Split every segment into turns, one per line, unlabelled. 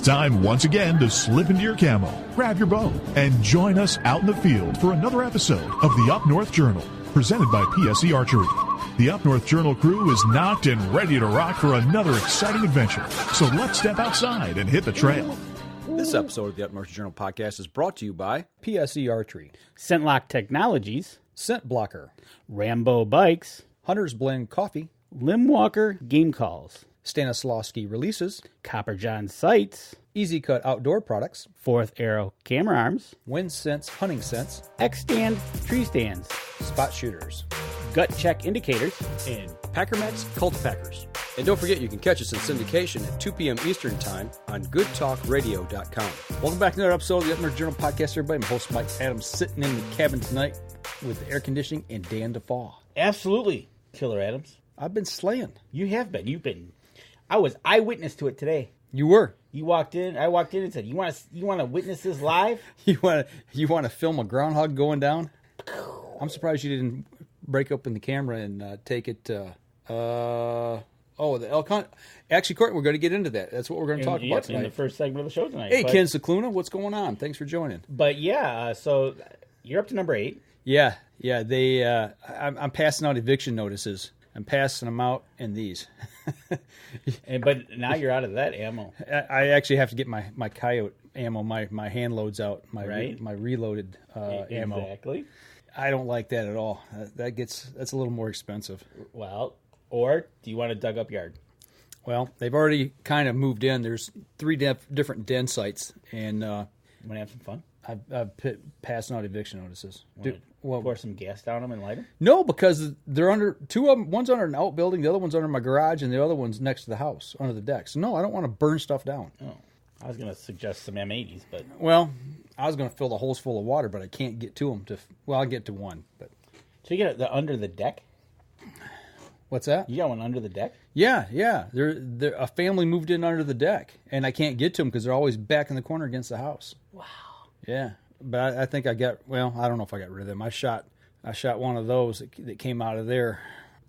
time once again to slip into your camo, grab your bow, and join us out in the field for another episode of the Up North Journal, presented by PSE Archery. The Up North Journal crew is knocked and ready to rock for another exciting adventure. So let's step outside and hit the trail.
This episode of the Up North Journal podcast is brought to you by PSE Archery,
Scentlock Technologies,
Scent Blocker,
Rambo Bikes,
Hunter's Blend Coffee,
Limwalker Game Calls,
Stanislawski Releases,
Copper John Sights,
Easy Cut Outdoor Products,
Fourth Arrow Camera Arms,
Wind Sense Hunting Sense,
X-Stand Tree Stands,
Spot Shooters,
Gut Check Indicators,
and Packermax Cultipackers. And don't forget, you can catch us in syndication at 2 p.m. Eastern Time on goodtalkradio.com. Welcome back to another episode of the Up North Journal podcast, everybody. I'm host Mike Adams, sitting in the cabin tonight with the air conditioning and Dan DeFaw.
Absolutely, Killer Adams.
I've been slaying.
You have been. You've been. I was eyewitness to it today.
You were.
You walked in. I walked in and said, "You want to witness this live?
You want to film a groundhog going down?" I'm surprised you didn't break open the camera and take it. The elk hunt. Actually, Courtney, we're going to get into that. That's what we're going to talk about tonight.
In the first segment of the show tonight.
Hey, Ken Cicluna, what's going on? Thanks for joining.
But yeah, so you're up to number 8.
Yeah. They. I'm passing out eviction notices. I'm passing them out in these.
But now you're out of that ammo.
I actually have to get my coyote ammo. My hand loads out. My reloaded ammo.
Exactly.
I don't like that at all. That's a little more expensive.
Well, or do you want a dug up yard?
Well, they've already kind of moved in. There's 3 different den sites, and
want to have some fun?
I've passing out eviction notices.
Pour some gas down them and light them?
No, because they're under 2 of them. One's under an outbuilding, the other one's under my garage, and the other one's next to the house, under the deck. So no, I don't want to burn stuff down.
Oh, I was going to suggest some M80s, but
well, I was going to fill the holes full of water, but I can't get to them. I'll get to one. But
so you got the under the deck?
What's that?
You got one under the deck?
Yeah. They're a family moved in under the deck, and I can't get to them because they're always back in the corner against the house.
Wow.
Yeah, but I think I don't know if I got rid of them. I shot one of those that came out of there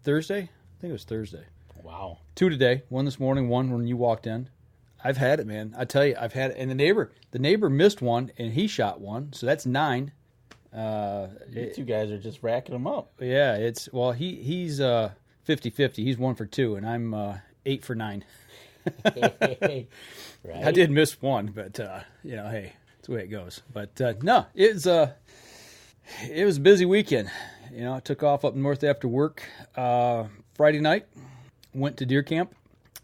Thursday. I think it was Thursday.
Wow. 2
today. 1 this morning. 1 when you walked in. I've had it, man. I tell you, I've had it. And the neighbor missed one, and he shot one, so that's 9.
You 2 guys are just racking them up.
Yeah, he's 50-50. He's 1 for 2, and I'm 8 for 9.
Right.
I did miss one, but hey, that's the way it goes. But no, it was a busy weekend. I took off up north after work Friday night. Went to deer camp.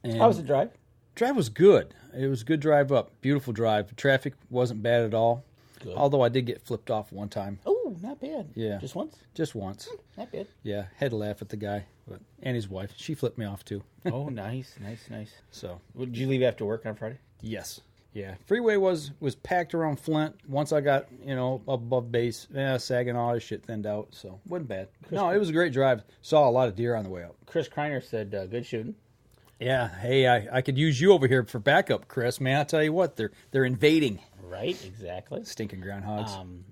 And
how was the drive?
Drive was good. It was a good drive up. Beautiful drive. Traffic wasn't bad at all.
Good.
Although I did get flipped off one time.
Oh, not bad.
Yeah.
Just once?
Just once.
Not bad.
Yeah. Had to laugh at the guy and his wife. She flipped me off too.
Oh, nice.
So.
Did you leave after work on Friday?
Yes. Yeah. Freeway was packed around Flint. Once I got, above base, Saginaw, shit thinned out. So wasn't bad. No, it was a great drive. Saw a lot of deer on the way up.
Chris Kreiner said good shooting.
Yeah. Hey, I could use you over here for backup, Chris. Man, I tell you what, they're invading.
Right, exactly.
Stinking groundhogs.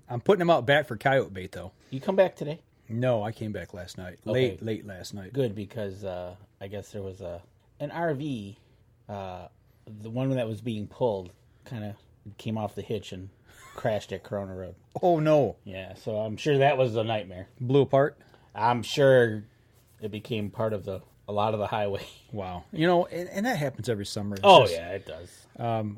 I'm putting them out back for coyote bait, though.
You come back today?
No, I came back last night.
Okay.
Late last night.
Good, because I guess there was an RV, the one that was being pulled kind of came off the hitch and crashed at Corona Road.
Oh, no.
Yeah, so I'm sure that was a nightmare.
Blew apart?
I'm sure it became part of a lot of the highway.
Wow. And that happens every summer.
Yeah, it does.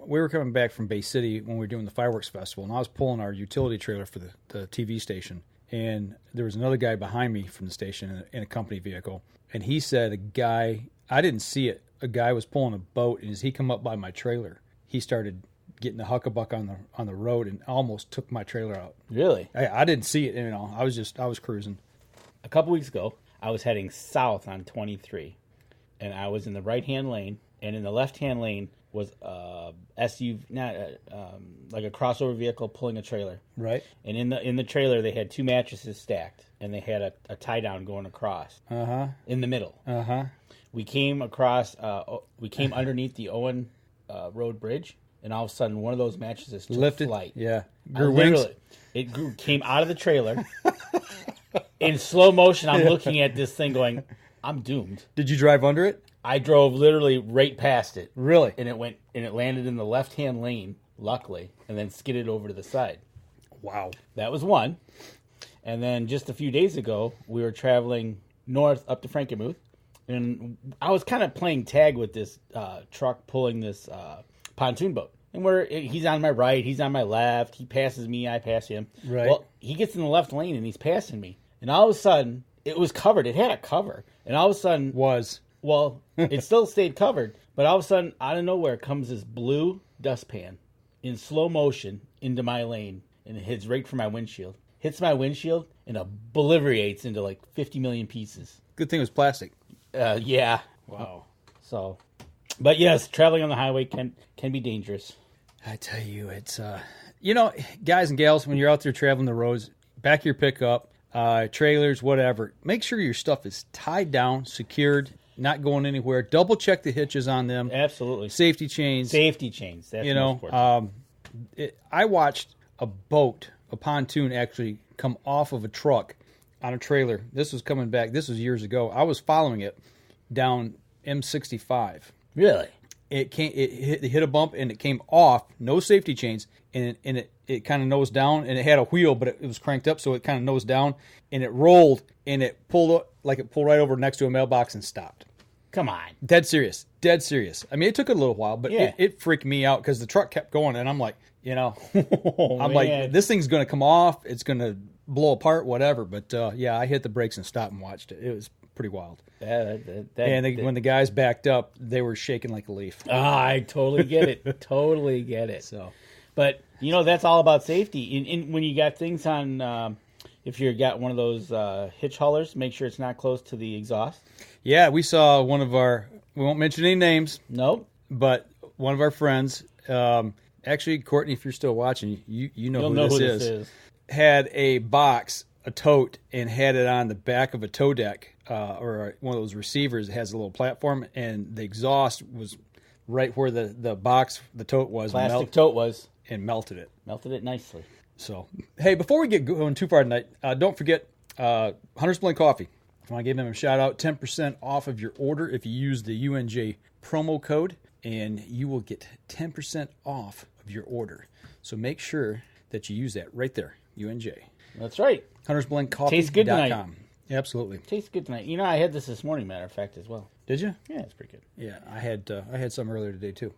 We were coming back from Bay City when we were doing the fireworks festival, and I was pulling our utility trailer for the TV station, and there was another guy behind me from the station in a company vehicle, and he said I didn't see it, a guy was pulling a boat, and as he come up by my trailer, he started getting the huckabuck on the road and almost took my trailer out.
Really?
I didn't see it, I was cruising.
A couple weeks ago, I was heading south on 23, and I was in the right-hand lane, and in the left-hand lane was SUV, like a crossover vehicle pulling a trailer.
Right. And
in the trailer, they had 2 mattresses stacked, and they had a tie-down going across. In the middle. We came across, underneath the Owen Road Bridge, and all of a sudden, one of those mattresses took
lifted
flight.
Yeah. Grew wings.
It came out of the trailer. In slow motion, I'm looking at this thing going, I'm doomed.
Did you drive under it?
I drove literally right past it.
Really?
And it landed in the left-hand lane, luckily, and then skidded over to the side.
Wow.
That was one. And then just a few days ago, we were traveling north up to Frankenmuth, and I was kind of playing tag with this truck pulling this pontoon boat. And he's on my right, he's on my left, he passes me, I pass him.
Right.
Well, he gets in the left lane and he's passing me. And all of a sudden, it was covered. It had a cover. And all of a sudden... Well, it still stayed covered. But all of a sudden, out of nowhere comes this blue dustpan in slow motion into my lane. And it hits right for my windshield. Hits my windshield and obliterates into like 50 million pieces.
Good thing it was plastic.
Yeah.
Wow.
So, but yes, traveling on the highway can be dangerous.
I tell you, it's, guys and gals, when you're out there traveling the roads, back your pickup, trailers, whatever, make sure your stuff is tied down, secured, not going anywhere. Double check the hitches on them.
Absolutely.
Safety chains.
That's most important.
I watched a pontoon actually come off of a truck on a trailer. This was coming back. This was years ago. I was following it down M65.
Really?
It hit a bump and it came off, no safety chains, and it kind of nosed down, and it had a wheel, but it was cranked up, so it kind of nosed down, and it rolled, and it pulled right over next to a mailbox and stopped.
Come on.
Dead serious. I mean, it took a little while, but it freaked me out because the truck kept going, and I'm like, like, this thing's going to come off, it's going to blow apart, whatever, but I hit the brakes and stopped and watched it. It was pretty wild. When the guys backed up, they were shaking like a leaf.
I totally get it. Totally get it.
So,
but that's all about safety. When you got things on, if you got one of those hitch haulers, make sure it's not close to the exhaust.
Yeah, we saw one of we won't mention any names.
Nope.
But one of our friends, actually, Courtney, if you're still watching, you know who this is, had a box, a tote, and had it on the back of a tow deck. Or one of those receivers that has a little platform, and the exhaust was right where the box, the tote was.
Plastic tote was.
And melted it.
Melted it nicely.
So, hey, before we get going too far tonight, don't forget Hunter's Blend Coffee. I want to give them a shout out. 10% off of your order if you use the UNJ promo code, and you will get 10% off of your order. So make sure that you use that right there, UNJ.
That's right.
HuntersBlendCoffee.com.
Tastes good tonight.
Absolutely.
Tastes good tonight. I had this morning, matter of fact, as well.
Did you?
Yeah, it's pretty good.
Yeah, I had some earlier today, too.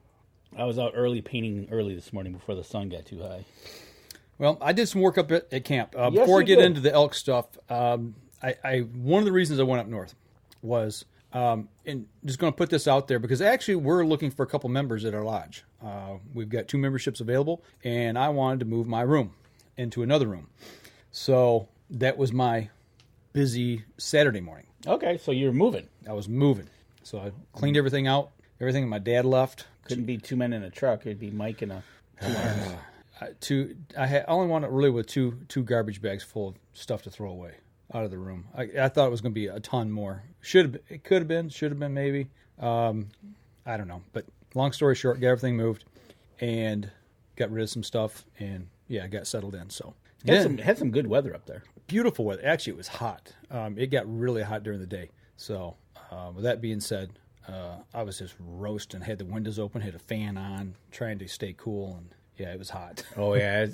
I was out painting early this morning before the sun got too high.
Well, I did some work up at camp.
Yes,
before I get
did.
into the elk stuff, one of the reasons I went up north was, and just going to put this out there, because actually we're looking for a couple members at our lodge. We've got 2 memberships available, and I wanted to move my room into another room. So that was my busy Saturday morning.
Okay, so you're moving.
I was moving. So I cleaned everything out, everything my dad left.
Couldn't be 2 men in a truck. It'd be Mike and 2 arms.
I only wanted really with two garbage bags full of stuff to throw away out of the room. I thought it was going to be a ton more. It could have been, should have been maybe. I don't know. But long story short, got everything moved and got rid of some stuff, and got settled in. So
had some good weather up there.
Beautiful weather. Actually, it was hot. It got really hot during the day. So with that being said, I was just roasting. Had the windows open, had a fan on, trying to stay cool, and it was hot.
Oh yeah,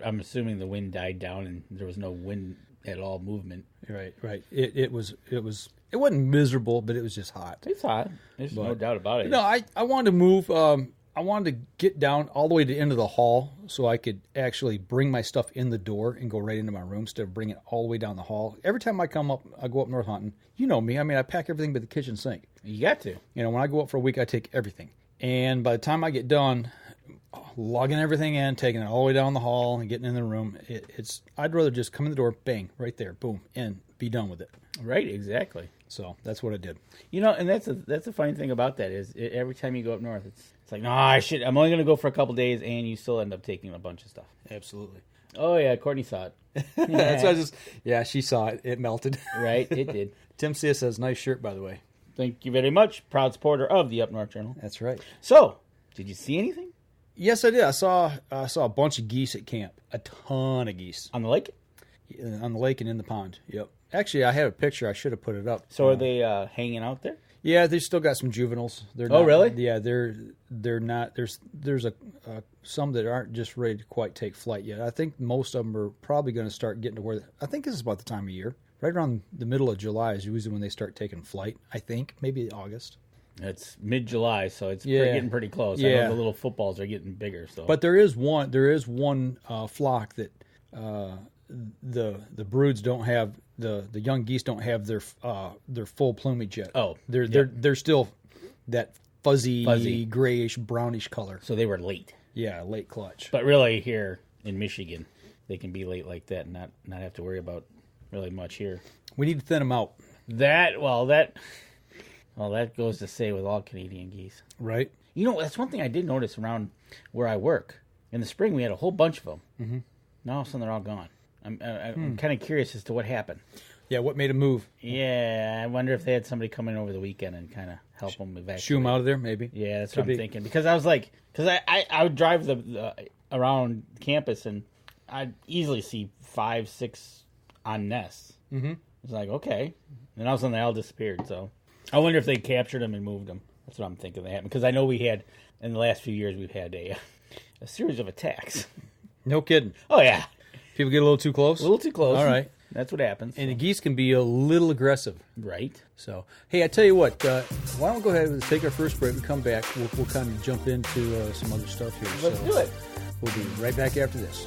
I'm assuming the wind died down and there was no wind at all, movement.
Right. It wasn't miserable, but it was just hot.
It's hot. There's no doubt about it.
No, I wanted to move. I wanted to get down all the way to the end of the hall so I could actually bring my stuff in the door and go right into my room instead of bringing it all the way down the hall. Every time I go up north hunting, you know me. I mean, I pack everything but the kitchen sink.
You got to.
When I go up for a week, I take everything. And by the time I get done, logging everything in, taking it all the way down the hall and getting in the room, I'd rather just come in the door, bang, right there, boom, in, be done with it.
Right, exactly.
So that's what I did.
And that's a funny thing about that is every time you go up north, it's like, no, I'm only going to go for a couple days, and you still end up taking a bunch of stuff.
Absolutely.
Oh yeah, Courtney saw it.
That's why she saw it. It melted.
Right, it did.
Tim C. says, nice shirt, by the way.
Thank you very much. Proud supporter of the Up North Journal.
That's right.
So, did you see anything?
Yes, I did. I saw a bunch of geese at camp. A ton of geese.
On the lake?
On the lake and in the pond. Yep. Actually, I had a picture. I should have put it up.
So are they hanging out there?
Yeah, they still got some juveniles. They're
Oh,
not,
really?
Yeah, they're not. There's some that aren't just ready to quite take flight yet. I think most of them are probably going to start getting to where. I think this is about the time of year. Right around the middle of July is usually when they start taking flight. I think maybe August.
It's mid-July, so it's getting pretty close.
Yeah.
I know the little footballs are getting bigger. So,
but there is one flock that the broods don't have the young geese don't have their full plumage yet.
Oh,
they're still that fuzzy grayish brownish color.
So they were late.
Yeah, late clutch.
But really, here in Michigan, they can be late like that and not have to worry about really much here.
We need to thin them out.
That goes to say with all Canadian geese.
Right.
You know, that's one thing I did notice around where I work. In the spring, we had a whole bunch of them. Mm-hmm. Now all of a sudden they're all gone. I'm kind of curious as to what happened.
Yeah, what made them move?
Yeah, I wonder if they had somebody come in over the weekend and kind of help them evacuate.
Shoo them out of there, maybe.
Yeah, that's what I'm thinking. Because I was like, I would drive the around campus and I'd easily see 5, 6 on nests. Mm-hmm. It's like, okay. And all of a sudden they all disappeared. So I wonder if they captured them and moved them. That's what I'm thinking they happened. Because I know we had, in the last few years, we've had a series of attacks.
No kidding.
Oh, yeah.
People get a little too close?
A little too close.
All right.
That's what happens.
And the geese can be a little aggressive.
Right.
So, hey, I tell you what, why don't we go ahead and take our first break and come back. We'll kind of jump into some other stuff here.
Let's do it.
We'll be right back after this.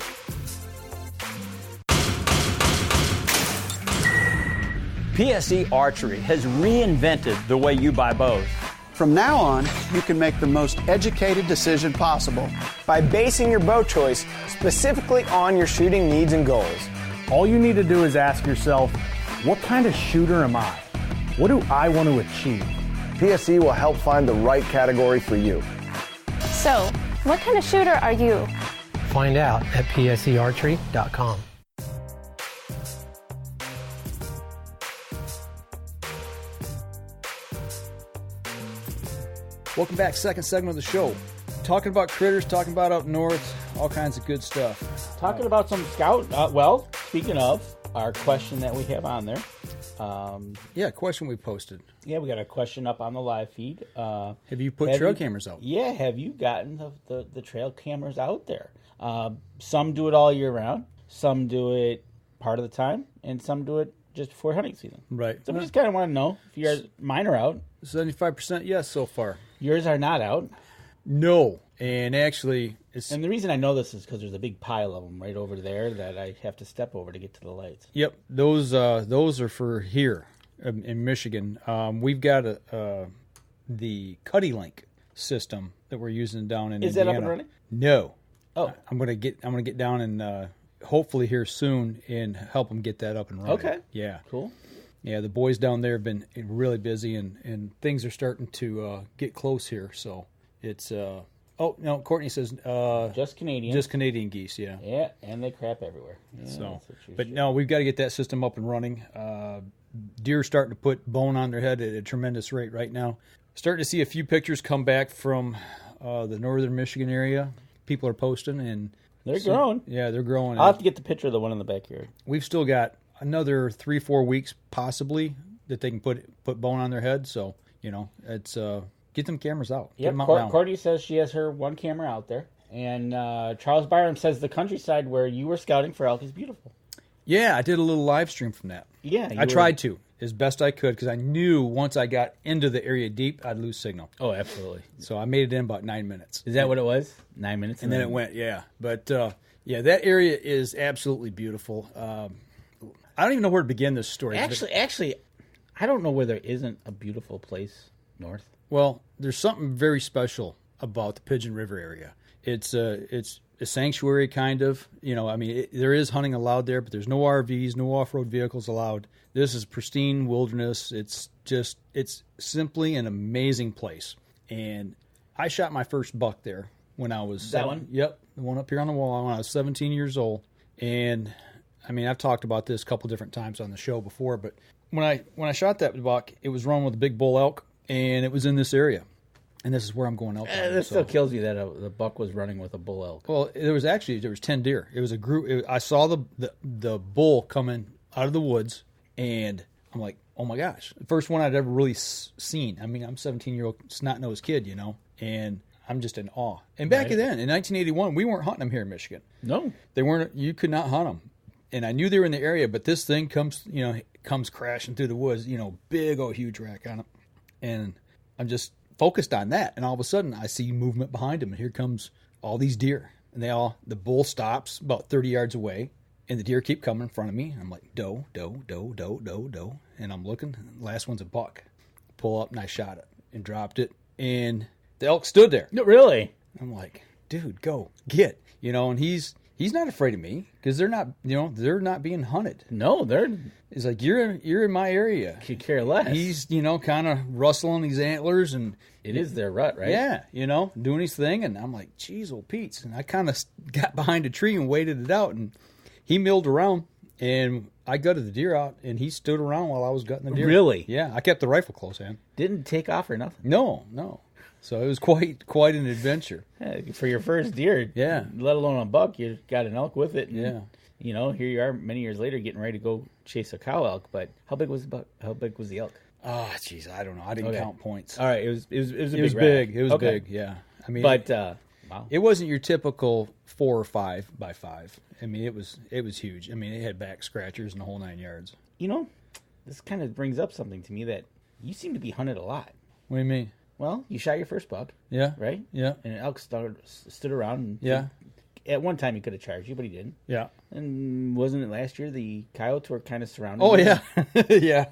PSE Archery has reinvented the way you buy bows.
From now on, you can make the most educated decision possible
by basing your bow choice specifically on your shooting needs and goals.
All you need to do is ask yourself, what kind of shooter am I? What do I want to achieve?
PSE will help find the right category for you.
So, what kind of shooter are you?
Find out at psearchery.com.
Welcome back, second segment of the show. Talking about critters, talking about up north, all kinds of good stuff.
Talking about some scout, speaking of, our question that we have on there.
Question we posted.
Yeah, we got a question up on the live feed.
Have you put trail cameras out?
Yeah, have you gotten the trail cameras out there? Some do it all year round, some do it part of the time, and some do it just before hunting season.
Right.
So we just kind of want to know if mine are out.
75% yes so far.
Yours are not out.
No, and actually,
and the reason I know this is because there's a big pile of them right over there that I have to step over to get to the lights.
Yep, those are for here in Michigan. We've got the Cuddy Link system that we're using down in Indiana.
Is that up and running?
No.
Oh,
I'm gonna get down and hopefully here soon and help them get that up and running.
Okay.
Yeah.
Cool.
Yeah, the boys down there have been really busy, and things are starting to get close here. So it's Courtney says
just Canadian,
geese. Yeah,
yeah, and they crap everywhere. Yeah,
no, we've got to get that system up and running. Deer starting to put bone on their head at a tremendous rate right now. Starting to see a few pictures come back from the northern Michigan area. People are posting, and
they're growing.
Yeah, they're growing.
I'll have to get the picture of the one in the backyard.
We've still got another 3-4 weeks possibly that they can put bone on their head. So it's get them cameras out.
Yep. Courtney says she has her one camera out there, and Charles Byram says the countryside where you were scouting for elk is beautiful.
Yeah, I did a little live stream from that.
Yeah,
I tried to as best I could because I knew once I got into the area deep, I'd lose signal.
Oh, absolutely.
So I made it in about 9 minutes.
Is that what it was? 9 minutes,
and then it went. Yeah, but that area is absolutely beautiful. I don't even know where to begin this story.
Actually, I don't know where there isn't a beautiful place north.
Well, there's something very special about the Pigeon River area. It's a sanctuary kind of. There is hunting allowed there, but there's no RVs, no off-road vehicles allowed. This is pristine wilderness. It's simply an amazing place. And I shot my first buck there when I was
that one.
Yep, the one up here on the wall when I was 17 years old. And I've talked about this a couple different times on the show before, but when I shot that buck, it was running with a big bull elk, and it was in this area. And this is where I'm going elk hunting.
That still kills you that the buck was running with a bull elk.
Well, there was 10 deer. It was a group. I saw the bull coming out of the woods, and I'm like, oh my gosh. The first one I'd ever really seen. I mean, I'm a 17-year-old snot-nosed kid, you know, and I'm just in awe. And back then, in 1981, we weren't hunting them here in Michigan.
No.
They weren't, you could not hunt them. And I knew they were in the area, but this thing comes crashing through the woods, you know, big old huge rack on it. And I'm just focused on that. And all of a sudden I see movement behind him, and here comes all these deer. And the bull stops about 30 yards away, and the deer keep coming in front of me. I'm like, doe, doe, doe, doe, doe, doe. And I'm looking, and the last one's a buck. Pull up, and I shot it and dropped it. And the elk stood there.
No, really?
I'm like, dude, go, get. You know, and he's not afraid of me because they're not being hunted.
No,
He's like, you're in my area.
Could care less.
He's, kind of rustling these antlers, and
it is their rut, right?
Yeah, doing his thing. And I'm like, geez, old Pete's. And I kind of got behind a tree and waited it out, and he milled around, and I gutted the deer out, and he stood around while I was gutting the deer.
Really?
Yeah, I kept the rifle close, man.
Didn't take off or nothing?
No. So it was quite an adventure.
Yeah, for your first deer,
yeah.
Let alone a buck, you got an elk with it. And,
yeah.
Here you are many years later getting ready to go chase a cow elk. But how big was the buck? How big was the elk?
Oh, jeez, I don't know. I didn't count points.
All right, it was
big. It was big. Yeah. I mean,
but wow,
it wasn't your typical 4 or 5 by 5. I mean, it was huge. I mean, it had back scratchers and the whole 9 yards.
This kind of brings up something to me that you seem to be hunted a lot.
What do you mean?
Well, you shot your first buck.
Yeah.
Right?
Yeah.
And an elk stood around.
And
at one time he could have charged you, but he didn't.
Yeah.
And wasn't it last year the coyotes were kind of surrounding
you?
Yeah.
Yeah.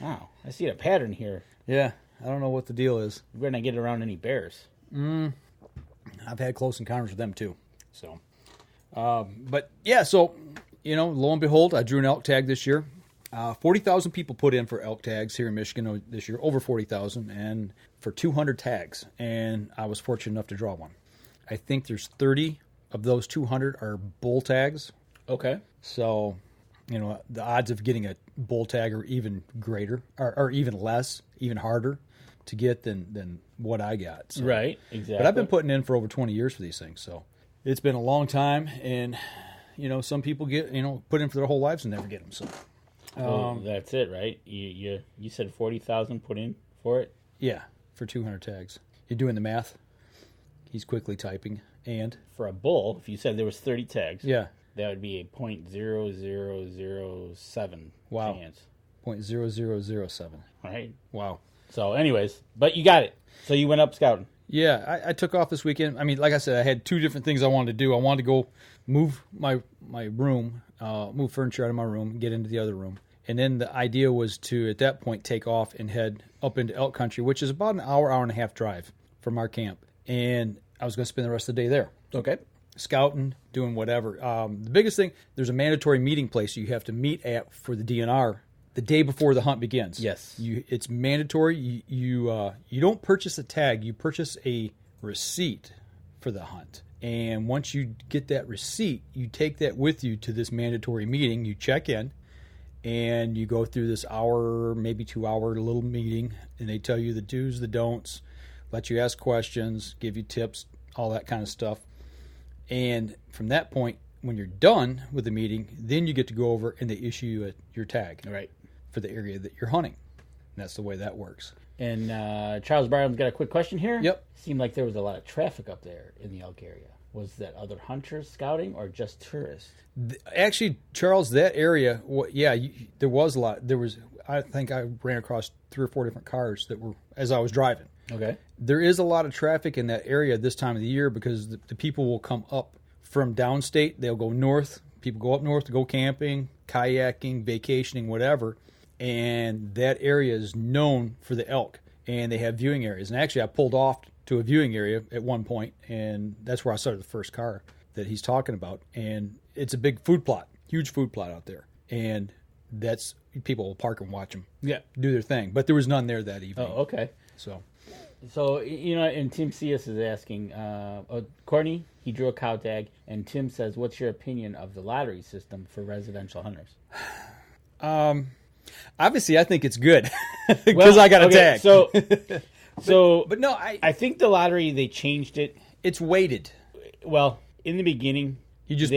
Wow. I see a pattern here.
Yeah. I don't know what the deal is.
We're not getting around any bears.
I've had close encounters with them too. So, but yeah, so, lo and behold, I drew an elk tag this year. 40,000 people put in for elk tags here in Michigan this year, over 40,000, and for 200 tags. And I was fortunate enough to draw one. I think there's 30 of those 200 are bull tags.
Okay.
So, the odds of getting a bull tag are even greater, or even less, even harder to get than what I got. So.
Right, exactly.
But I've been putting in for over 20 years for these things, so it's been a long time. And, some people get, put in for their whole lives and never get them, so...
that's it, right? You said 40,000 put in for it?
Yeah, for 200 tags. You're doing the math. He's quickly typing. And
for a bull, if you said there was 30 tags,
yeah,
that would be a 0.0007
wow.
chance.
0.0007.
Right.
Wow.
So, anyways, but you got it. So you went up scouting.
Yeah, I took off this weekend. I mean, like I said, I had 2 different things I wanted to do. I wanted to go move my room, move furniture out of my room, get into the other room. And then the idea was to, at that point, take off and head up into elk country, which is about an hour and a half drive from our camp. And I was going to spend the rest of the day there.
Okay.
Scouting, doing whatever. The biggest thing, there's a mandatory meeting place you have to meet at for the DNR the day before the hunt begins.
Yes.
It's mandatory. You don't purchase a tag. You purchase a receipt for the hunt. And once you get that receipt, you take that with you to this mandatory meeting. You check in, and you go through this hour, maybe 2 hour little meeting, and they tell you the do's, the don'ts, let you ask questions, give you tips, all that kind of stuff. And from that point, when you're done with the meeting, then you get to go over and they issue you your tag.
Right. For
the area that you're hunting. And that's the way that works.
And Charles Byram's got a quick question here.
Yep.
Seemed like there was a lot of traffic up there in the elk area. Was that other hunters scouting or just tourists?
Actually, Charles, that area, there was a lot. I think I ran across 3 or 4 different cars that were, as I was driving.
Okay.
There is a lot of traffic in that area this time of the year because the people will come up from downstate. They'll go north. People go up north to go camping, kayaking, vacationing, whatever. And that area is known for the elk. And they have viewing areas. And actually, I pulled off to a viewing area at one point, and that's where I started the first car that he's talking about. And it's a big food plot, huge food plot out there. And that's, people will park and watch them do their thing. But there was none there that evening.
Oh, okay.
So,
and Tim C.S. is asking, Courtney, he drew a cow tag, and Tim says, what's your opinion of the lottery system for residential hunters?
Obviously, I think it's good because I got a tag.
But
no,
I think the lottery, they changed it.
It's weighted.
Well, in the beginning,
you just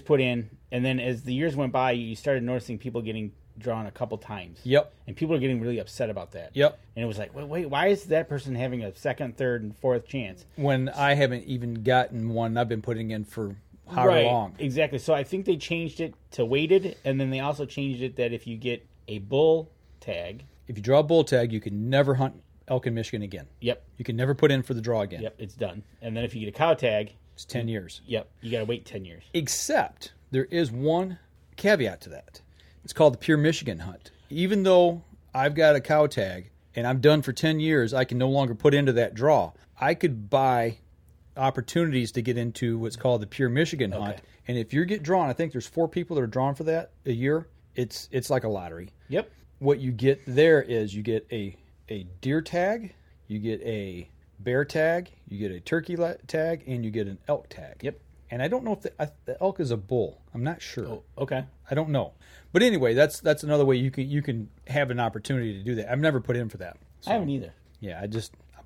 put in,
and then as the years went by, you started noticing people getting drawn a couple times.
Yep.
And people are getting really upset about that.
Yep.
And it was like, wait, why is that person having a second, third, and fourth chance?
When I haven't even gotten one I've been putting in for however long.
Exactly. So I think they changed it to weighted, and then they also changed it that if you get a bull tag.
If you draw a bull tag, you can never hunt elk in Michigan again.
Yep.
You can never put in for the draw again.
Yep, it's done. And then if you get a cow tag.
It's 10 years.
Yep. You got to wait 10 years.
Except there is one caveat to that. It's called the pure Michigan hunt. Even though I've got a cow tag and I'm done for 10 years, I can no longer put into that draw. I could buy opportunities to get into what's called the pure Michigan hunt. And if you get drawn, I think there's 4 people that are drawn for that a year. It's like a lottery.
Yep.
What you get there is you get a deer tag, you get a bear tag, you get a turkey tag, and you get an elk tag.
Yep.
And I don't know if the elk is a bull. I'm not sure.
Oh, okay.
I don't know. But anyway, that's another way you can have an opportunity to do that. I've never put in for that. So,
I haven't either.
Yeah, I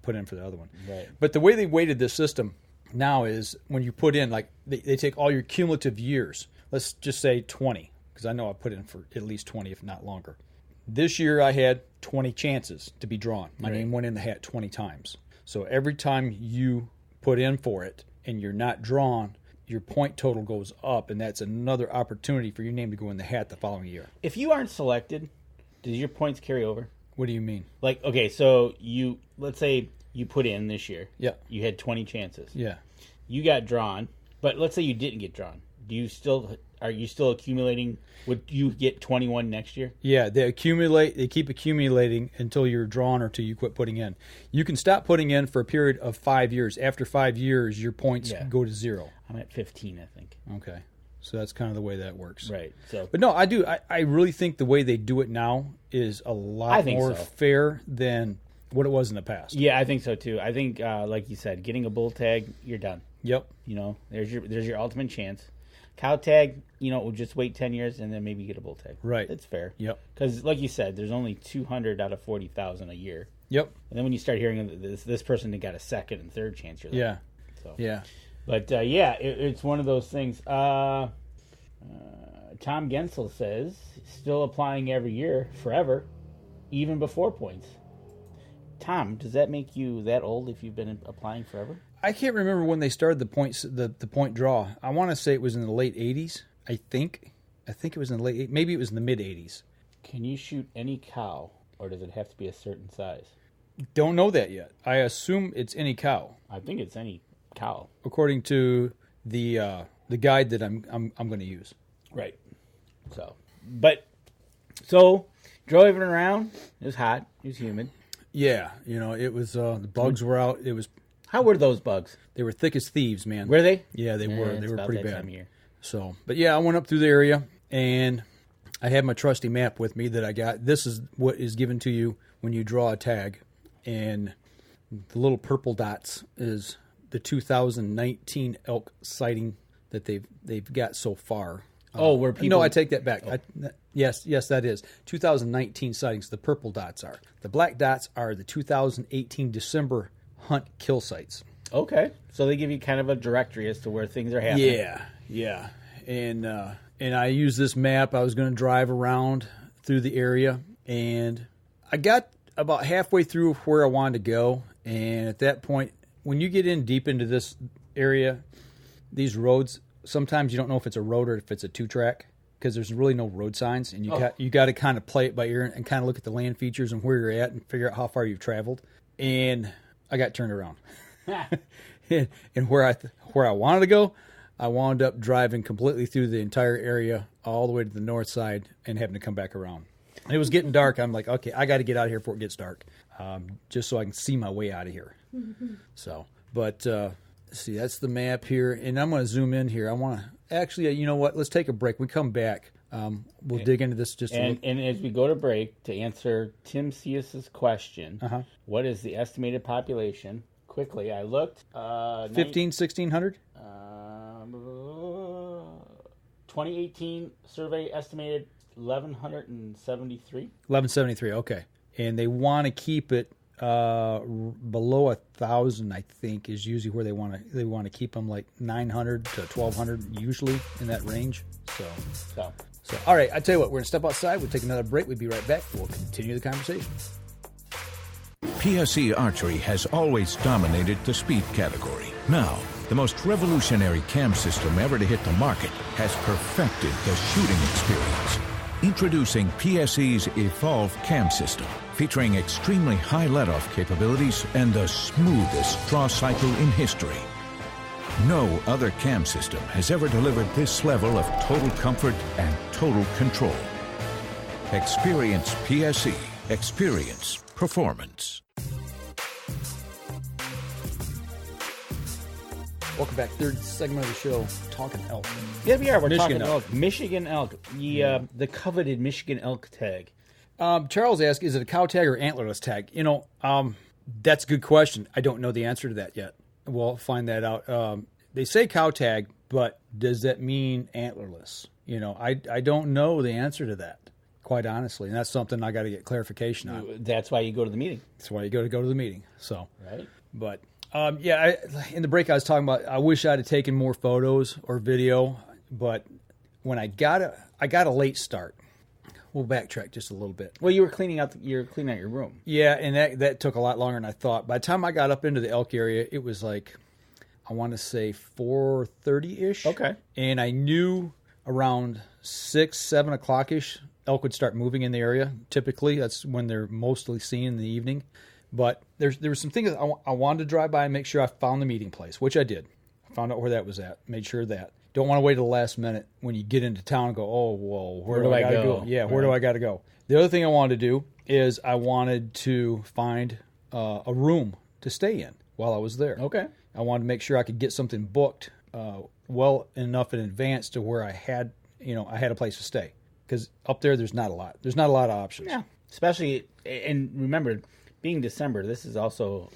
put in for the other one.
Right.
But the way they weighted this system now is when you put in, like, they take all your cumulative years. Let's just say 20, because I know I put in for at least 20, if not longer. This year I had 20 chances to be drawn. My name went in the hat 20 times. So every time you put in for it and you're not drawn, your point total goes up, and that's another opportunity for your name to go in the hat the following year.
If you aren't selected, does your points carry over?
What do you mean?
Like, okay, so let's say you put in this year.
Yeah.
You had 20 chances.
Yeah.
You got drawn, but let's say you didn't get drawn. Are you still accumulating? Would you get 21 next year?
Yeah, they keep accumulating until you're drawn or until you quit putting in. You can stop putting in for a period of 5 years. After 5 years, your points go to 0.
I'm at 15, I think.
Okay. So that's kind of the way that works.
Right. So,
but no, I really think the way they do it now is a lot more fair than what it was in the past.
Yeah, I think so too. I think, like you said, getting a bull tag, you're done.
Yep.
There's your ultimate chance. Cow tag, we'll just wait 10 years and then maybe get a bull tag.
Right.
That's fair.
Yep.
Because, like you said, there's only 200 out of 40,000 a year.
Yep.
And then when you start hearing this person that got a second and third chance, you're like,
yeah.
So.
Yeah.
But, it's one of those things. Tom Gensel says, still applying every year, forever, even before points. Tom, does that make you that old if you've been applying forever?
I can't remember when they started the point draw. I want to say it was in the late 80s. I think it was in the late, maybe it was in the mid 80s.
Can you shoot any cow, or does it have to be a certain size?
Don't know that yet. I assume it's any cow.
I think it's any cow,
according to the guide that I'm going to use.
Right. So driving around, it was hot, it was humid.
Yeah, it was the bugs were out. It was.
How were those bugs?
They were thick as thieves, man.
Were they?
Yeah, they were. They were pretty bad.
Time of year.
So, but yeah, I went up through the area and I had my trusty map with me that I got. This is what is given to you when you draw a tag, and the little purple dots is the 2019 elk sighting that they've got so far.
Where people?
No, I take that back. Yes, that is 2019 sightings. The purple dots are. The black dots are the 2018 December hunt kill sites.
Okay, so they give you kind of a directory as to where things are happening.
Yeah, and I used this map. I was going to drive around through the area, and I got about halfway through where I wanted to go, and at that point, when you get in deep into this area, these roads, sometimes you don't know if it's a road or if it's a 2-track because there's really no road signs, and you got to kind of play it by ear and kind of look at the land features and where you're at and figure out how far you've traveled. And I got turned around. And where I wanted to go, I wound up driving completely through the entire area all the way to the north side and having to come back around. And it was getting dark. I'm like, okay, I got to get out of here before it gets dark, just so I can see my way out of here. So, but see, that's the map here, and I'm going to zoom in here. I want to actually, you know what? Let's take a break. We come back. We'll dig into this just a little. And
as we go to break, to answer Tim Cius's question, what is the estimated population? Quickly, I looked.
1,600?
2018 survey estimated 1,173.
1,173, okay. And they want to keep it below 1,000, I think, is usually where they want to keep them, like 900 to 1,200, usually in that range. So So, all right, I tell you what, we're going to step outside. We'll take another break. We'll be right back. We'll continue the conversation.
PSE Archery has always dominated the speed category. Now, the most revolutionary cam system ever to hit the market has perfected the shooting experience. Introducing PSE's Evolve Cam System, featuring extremely high let-off capabilities and the smoothest draw cycle in history. No other cam system has ever delivered this level of total comfort and total control. Experience PSE. Experience performance.
Welcome back. Third segment of the show, talking elk.
Yeah, we are. We're
Michigan
talking
elk.
elk. Michigan elk. The coveted Michigan elk tag.
Charles asked, is it a cow tag or antlerless tag? That's a good question. I don't know the answer to that yet. We'll find that out. They say cow tag, but does that mean antlerless? I don't know the answer to that, quite honestly. And that's something I got to get clarification on.
That's why you go to the meeting.
That's why you go to the meeting. So,
right.
But in the break I was talking about, I wish I'd have taken more photos or video, but when I got a late start. We'll backtrack just a little bit.
Well, you were cleaning out your room.
Yeah, and that took a lot longer than I thought. By the time I got up into the elk area, it was like, I want to say 4:30-ish.
Okay.
And I knew around 6, 7 o'clock-ish, elk would start moving in the area. Typically, that's when they're mostly seen in the evening. But there were some things I wanted to drive by and make sure I found the meeting place, which I did. I found out where that was at, made sure of that. Don't want to wait till the last minute when you get into town and go, oh, well, where do I got to go? Yeah, where do I got to go? The other thing I wanted to do is I wanted to find a room to stay in while I was there.
Okay.
I wanted to make sure I could get something booked well enough in advance to where I had a place to stay. Because up there, there's not a lot. There's not a lot of options.
Yeah, especially, and remember, being December, this is also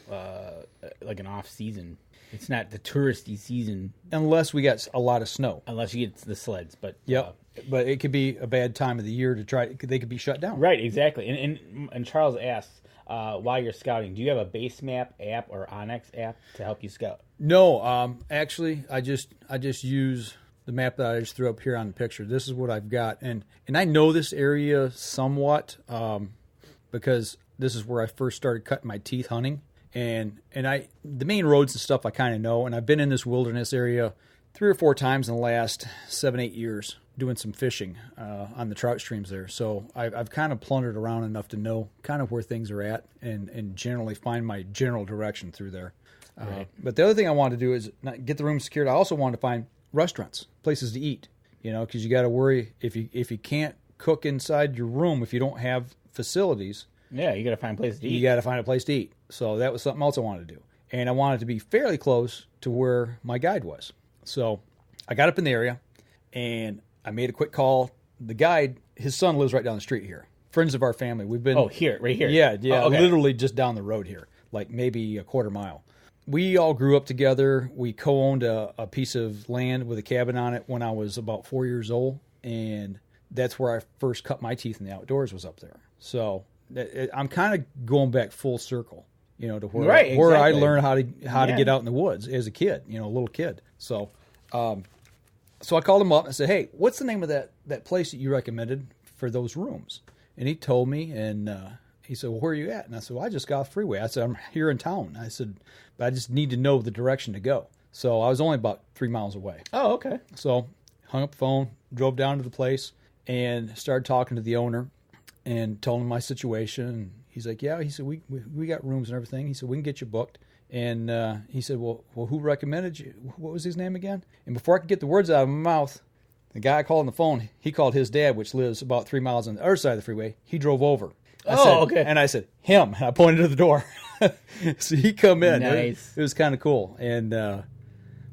like an off-season. It's not the touristy season.
Unless we got a lot of snow.
Unless you get the sleds. But
but it could be a bad time of the year to try. They could be shut down.
Right, exactly. And Charles asks, while you're scouting, do you have a base map app or Onyx app to help you scout?
No, actually, I just use the map that I just threw up here on the picture. This is what I've got. And I know this area somewhat because this is where I first started cutting my teeth hunting. And the main roads and stuff I kind of know, and I've been in this wilderness area 3 or 4 times in the last 7-8 years doing some fishing on the trout streams there. So I've kind of plundered around enough to know kind of where things are at and generally find my general direction through there. Right. But the other thing I wanted to do is not get the room secured. I also wanted to find restaurants, places to eat, because you got to worry if you can't cook inside your room, if you don't have facilities.
Yeah, you got to find a place to eat.
You got to find a place to eat. So that was something else I wanted to do. And I wanted to be fairly close to where my guide was. So I got up in the area, and I made a quick call. The guide, his son lives right down the street here. Friends of our family. We've been...
Oh, here, right here.
Yeah,
oh, okay.
Literally just down the road here, like maybe a quarter mile. We all grew up together. We co-owned a piece of land with a cabin on it when I was about 4 years old, and that's where I first cut my teeth in the outdoors, was up there. So... I'm kind of going back full circle, to where where I learned how to get out in the woods as a kid, a little kid. So, so I called him up and said, "Hey, what's the name of that place that you recommended for those rooms?" And he told me, and he said, "Well, where are you at?" And I said, "Well, I just got off the freeway." I said, "I'm here in town." I said, "But I just need to know the direction to go." So I was only about 3 miles away.
Oh, okay.
So hung up the phone, drove down to the place, and started talking to the owner. And told him my situation, and he's like, "Yeah." He said, "We got rooms and everything." He said, "We can get you booked." And he said, "Well, who recommended you? What was his name again?" And before I could get the words out of my mouth, the guy I called on the phone, he called his dad, which lives about 3 miles on the other side of the freeway. He drove over.
Okay.
And I said, "Him." And I pointed to the door. So he come in.
Nice.
It was kind of cool. And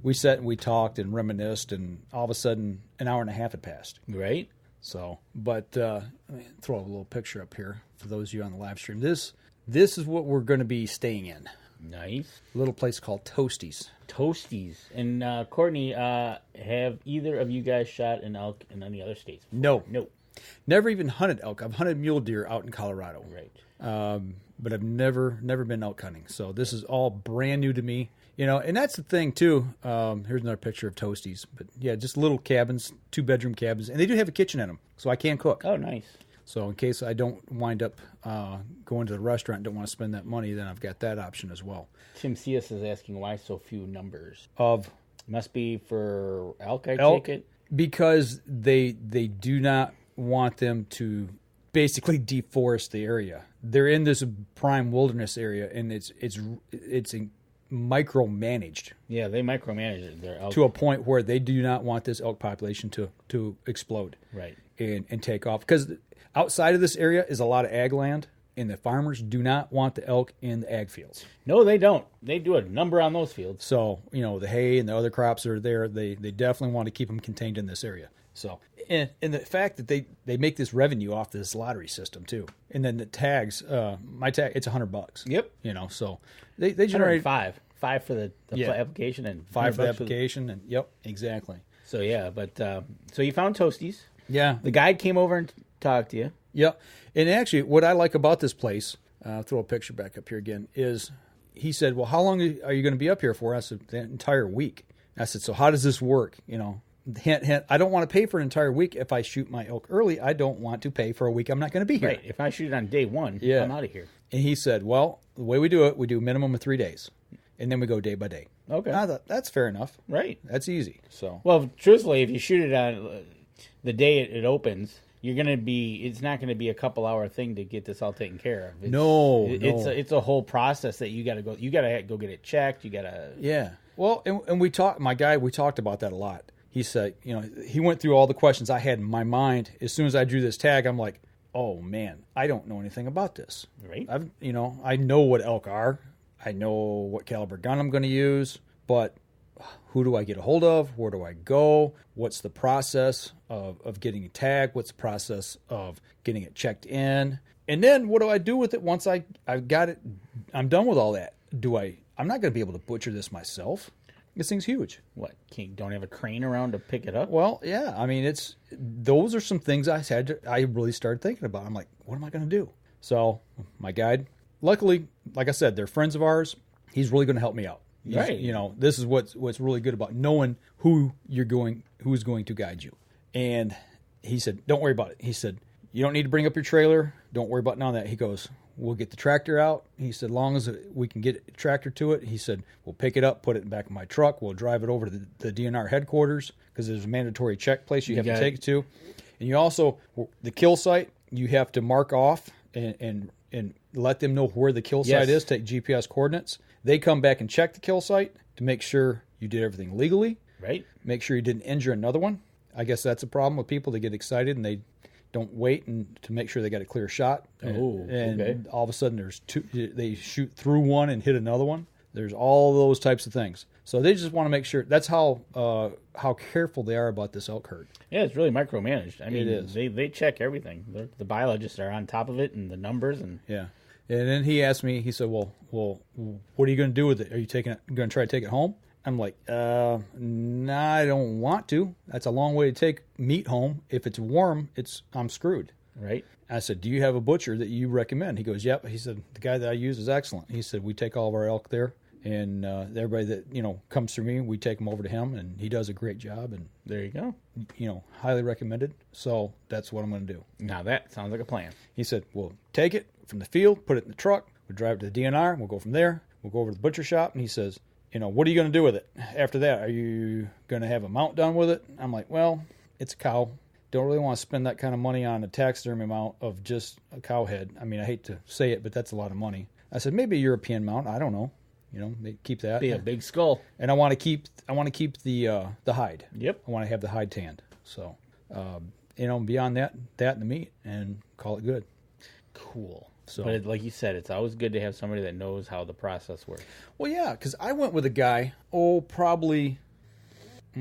we sat and we talked and reminisced, and all of a sudden, an hour and a half had passed.
Right.
So, but let me throw a little picture up here for those of you on the live stream. This is what we're going to be staying in.
Nice.
A little place called Toasties.
Toasties. And Courtney, have either of you guys shot an elk in any other states before?
No. Never even hunted elk. I've hunted mule deer out in Colorado.
Right.
But I've never been elk hunting. So this is all brand new to me. And that's the thing too. Here's another picture of Toasties, but yeah, just little cabins, 2-bedroom cabins, and they do have a kitchen in them, so I can cook.
Oh, nice.
So in case I don't wind up going to the restaurant and don't want to spend that money, then I've got that option as well.
Tim C.S. is asking why so few numbers.
Must
be for elk, I
take
it?
Because they do not want them to basically deforest the area. They're in this prime wilderness area, and it's micromanaged.
Yeah, they micromanage their elk
to a point where they do not want this elk population to explode,
right,
and take off. Because outside of this area is a lot of ag land, and the farmers do not want the elk in the ag fields.
No, they don't. They do a number on those fields.
So, the hay and the other crops are there. They definitely want to keep them contained in this area. So, and the fact that they make this revenue off this lottery system too. And then the tags, my tag, it's $100.
Yep.
So they generate
$5 for the application and
$5 for the application. And yep, exactly.
So yeah, but so you found Toasties.
Yeah.
The guide came over and talked to you.
Yeah. And actually, what I like about this place, I'll throw a picture back up here again, is he said, well, how long are you going to be up here for? I said, the entire week. I said, so how does this work? Hint, hint, I don't want to pay for an entire week. If I shoot my elk early, I don't want to pay for a week I'm not going to be here.
Right. If I shoot it on day one, I'm out of here.
And he said, well, the way we do it, we do a minimum of 3 days. And then we go day by day.
Okay.
I thought, that's fair enough.
Right.
That's easy. So.
Well, truthfully, if you shoot it on the day it opens, it's not going to be a couple hour thing to get this all taken care of. It's a whole process that you got to go get it checked. You got to.
Yeah. Well, and we talked about that a lot. He said, he went through all the questions I had in my mind. As soon as I drew this tag, I'm like, oh man, I don't know anything about this.
Right.
I know what elk are. I know what caliber gun I'm going to use, but who do I get a hold of? Where do I go? What's the process of getting a tag? What's the process of getting it checked in? And then what do I do with it once I've got it? I'm done with all that. I'm not going to be able to butcher this myself. This thing's huge.
What? Don't have a crane around to pick it up?
Well, yeah. I mean, those are some things I really started thinking about. I'm like, what am I going to do? So my guide, luckily, like I said, they're friends of ours. He's really going to help me out.
Right.
This is what's really good about knowing who's going to guide you. And he said, don't worry about it. He said, you don't need to bring up your trailer. Don't worry about none of that. He goes, we'll get the tractor out. He said, long as we can get a tractor to it, he said, we'll pick it up, put it in the back of my truck. We'll drive it over to the DNR headquarters because there's a mandatory check place you have to take it to. And you also, the kill site, you have to mark off and let them know where the kill site is, take GPS coordinates. They come back and check the kill site to make sure you did everything legally.
Right.
Make sure you didn't injure another one. I guess that's a problem with people. They get excited and they don't wait to make sure they got a clear shot. And all of a sudden there's two. They shoot through one and hit another one. There's all those types of things. So they just want to make sure. That's how careful they are about this elk herd.
Yeah, it's really micromanaged. I mean,
it is.
They check everything. The biologists are on top of it and the numbers and
yeah. And then he asked me. He said, "Well, what are you going to do with it? Are you going to try to take it home?" I'm like, nah, I don't want to. That's a long way to take meat home. If it's warm, I'm screwed.
Right.
I said, do you have a butcher that you recommend? He goes, yep. He said, the guy that I use is excellent. He said, we take all of our elk there, and everybody that comes through me, we take them over to him, and he does a great job. And
there you go.
Highly recommended. So that's what I'm going to do.
Now that sounds like a plan.
He said, we'll take it from the field, put it in the truck, we'll drive it to the DNR, and we'll go from there. We'll go over to the butcher shop, and he says, what are you going to do with it after that? Are you going to have a mount done with it? I'm like, well, it's a cow. Don't really want to spend that kind of money on a taxidermy mount of just a cow head. I mean, I hate to say it, but that's a lot of money. I said, maybe a European mount. I don't know. Keep that.
Be a big skull.
And I want to keep the hide.
Yep.
I want to have the hide tanned. So, beyond that and the meat, and call it good.
Cool.
So,
but like you said, it's always good to have somebody that knows how the process works.
Well, yeah, because I went with a guy, probably 5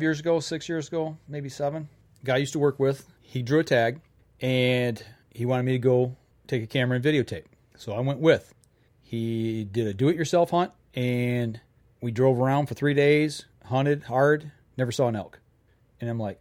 years ago, 6 years ago, maybe 7. Guy I used to work with. He drew a tag, and he wanted me to go take a camera and videotape. So I went with. He did a do-it-yourself hunt, and we drove around for 3 days, hunted hard, never saw an elk. And I'm like,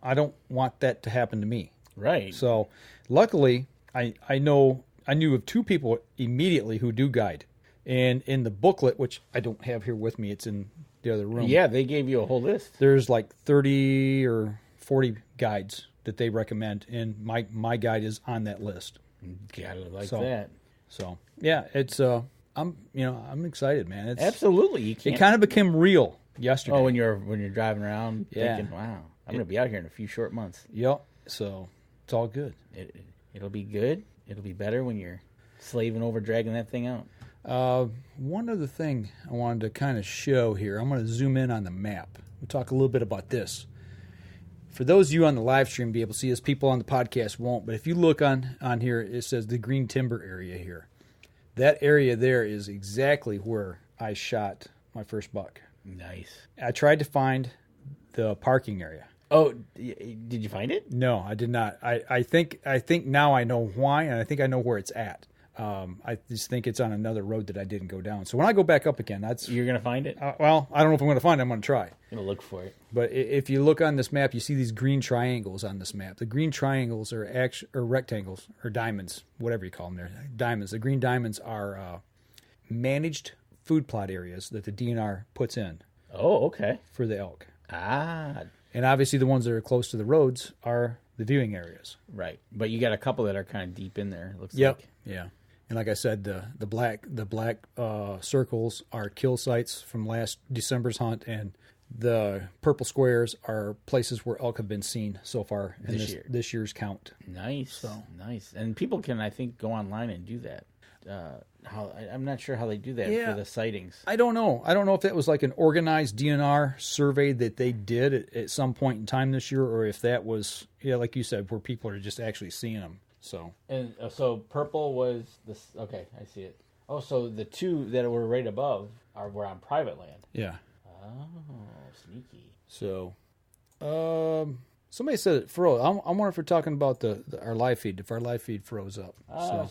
I don't want that to happen to me.
Right.
So luckily, I knew of 2 people immediately who do guide. And in the booklet, which I don't have here with me, it's in the other room.
Yeah, they gave you a whole list.
There's like 30 or 40 guides that they recommend, and my guide is on that list.
Gotta like that.
So yeah, it's I'm excited, man. It's
absolutely.
It kind of became real yesterday.
Oh, when you're driving around, thinking, wow, I'm gonna be out here in a few short months.
Yep. So it's all good.
It'll be good. It'll be better when you're slaving over dragging that thing out.
One other thing I wanted to kind of show here. I'm going to zoom in on the map. We'll talk a little bit about this. For those of you on the live stream, be able to see this. People on the podcast won't. But if you look on here, it says the green timber area here. That area there is exactly where I shot my first buck.
Nice.
I tried to find the parking area.
Oh, did you find it?
No, I did not. I think now I know why, and I think I know where it's at. I just think it's on another road that I didn't go down. So when I go back up again, you're
going to find it?
Well, I don't know if I'm going to find it. I'm going to try.
I'm going to look for it.
But if you look on this map, you see these green triangles on this map. The green triangles are rectangles or diamonds, whatever you call them. They're diamonds. The green diamonds are managed food plot areas that the DNR puts in.
Oh, okay.
For the elk.
Ah.
And obviously the ones that are close to the roads are the viewing areas.
Right. But you got a couple that are kind of deep in there, it looks
like.
Yeah.
And like I said, the black circles are kill sites from last December's hunt, and the purple squares are places where elk have been seen so far in this year's count.
Nice, nice. And people can, I think, go online and do that. I'm not sure how they do that for the sightings.
I don't know. I don't know if that was like an organized DNR survey that they did at some point in time this year, or if that was, like you said, where people are just actually seeing them. So
purple was this. Okay, I see it. Oh, so the two that were right above were on private land.
Yeah.
Oh, sneaky.
So, somebody said it froze. I'm wondering if we're talking about our live feed. If our live feed froze up.